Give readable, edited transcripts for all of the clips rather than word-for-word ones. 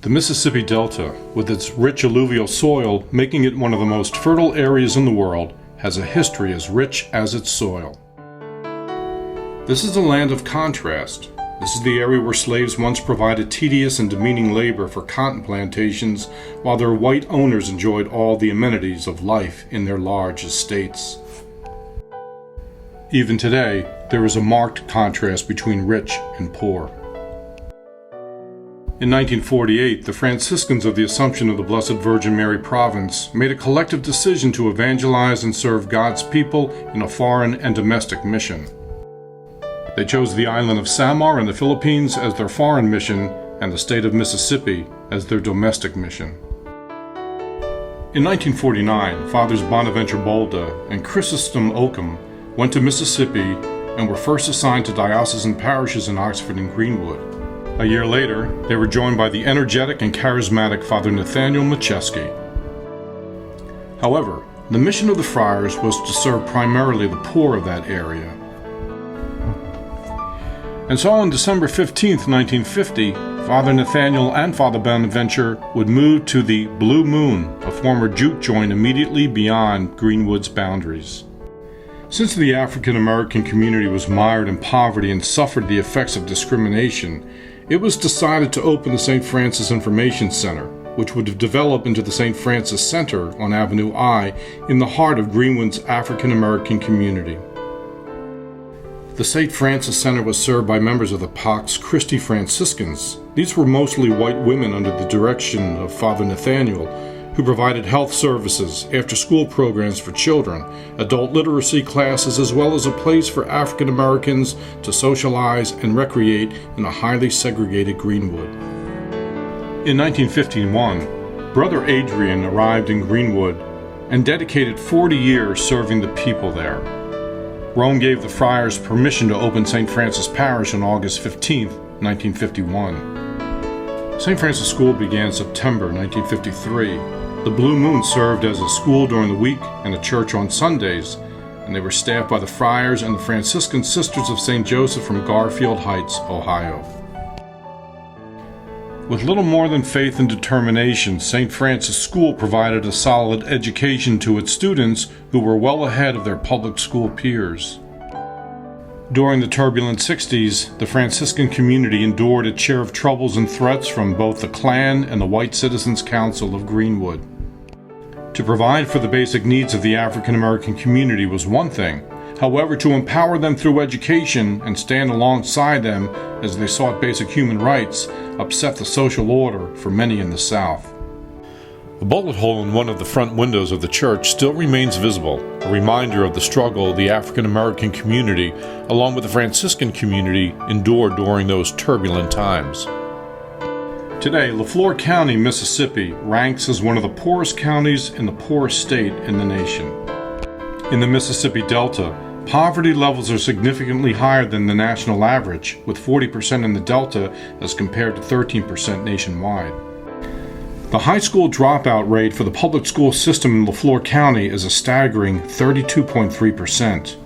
The Mississippi Delta, with its rich alluvial soil making it one of the most fertile areas in the world, has a history as rich as its soil. This is a land of contrast. This is the area where slaves once provided tedious and demeaning labor for cotton plantations, while their white owners enjoyed all the amenities of life in their large estates. Even today, there is a marked contrast between rich and poor. In 1948, the Franciscans of the Assumption of the Blessed Virgin Mary Province made a collective decision to evangelize and serve God's people in a foreign and domestic mission. They chose the island of Samar in the Philippines as their foreign mission and the state of Mississippi as their domestic mission. In 1949, Fathers Bonaventure Bolda and Chrysostom Oakham went to Mississippi and were first assigned to diocesan parishes in Oxford and Greenwood. A year later, they were joined by the energetic and charismatic Father Nathaniel Macheski. However, the mission of the friars was to serve primarily the poor of that area. And so on December 15, 1950, Father Nathaniel and Father Bonaventure would move to the Blue Moon, a former jute joint immediately beyond Greenwood's boundaries. Since the African American community was mired in poverty and suffered the effects of discrimination, it was decided to open the St. Francis Information Center, which would have developed into the St. Francis Center on Avenue I in the heart of Greenwood's African American community. The St. Francis Center was served by members of the Pax Christi Franciscans. These were mostly white women under the direction of Father Nathaniel, who provided health services, after-school programs for children, adult literacy classes, as well as a place for African Americans to socialize and recreate in a highly segregated Greenwood. In 1951, Brother Adrian arrived in Greenwood and dedicated 40 years serving the people there. Rome gave the friars permission to open St. Francis Parish on August 15, 1951. St. Francis School began September 1953. The Blue Moon served as a school during the week and a church on Sundays, and they were staffed by the friars and the Franciscan Sisters of St. Joseph from Garfield Heights, Ohio. With little more than faith and determination, St. Francis School provided a solid education to its students who were well ahead of their public school peers. During the turbulent 60s, the Franciscan community endured its share of troubles and threats from both the Klan and the White Citizens Council of Greenwood. To provide for the basic needs of the African American community was one thing. However, to empower them through education and stand alongside them as they sought basic human rights upset the social order for many in the South. A bullet hole in one of the front windows of the church still remains visible, a reminder of the struggle the African American community, along with the Franciscan community, endured during those turbulent times. Today, Leflore County, Mississippi, ranks as one of the poorest counties in the poorest state in the nation. In the Mississippi Delta, poverty levels are significantly higher than the national average, with 40% in the Delta as compared to 13% nationwide. The high school dropout rate for the public school system in Leflore County is a staggering 32.3%.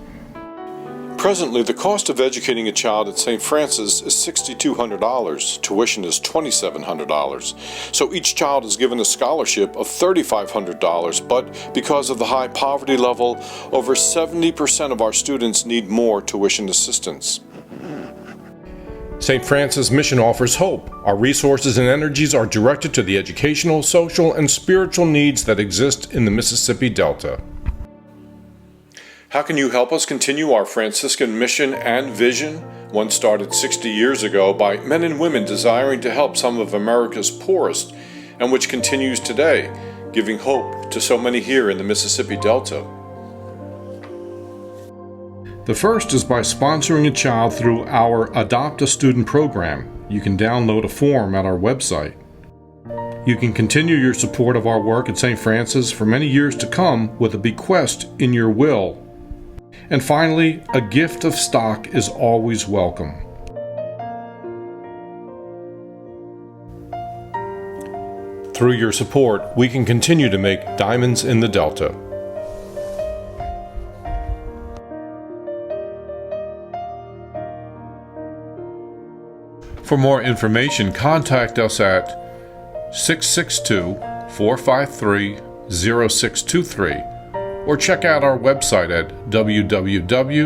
Presently, the cost of educating a child at St. Francis is $6,200. Tuition is $2,700. So each child is given a scholarship of $3,500, but because of the high poverty level, over 70% of our students need more tuition assistance. St. Francis Mission offers hope. Our resources and energies are directed to the educational, social, and spiritual needs that exist in the Mississippi Delta. How can you help us continue our Franciscan mission and vision? One started 60 years ago by men and women desiring to help some of America's poorest, and which continues today, giving hope to so many here in the Mississippi Delta. The first is by sponsoring a child through our Adopt a Student program. You can download a form at our website. You can continue your support of our work at St. Francis for many years to come with a bequest in your will. And finally, a gift of stock is always welcome. Through your support, we can continue to make diamonds in the Delta. For more information, contact us at 662-453-0623 or check out our website at www.sfgw.org.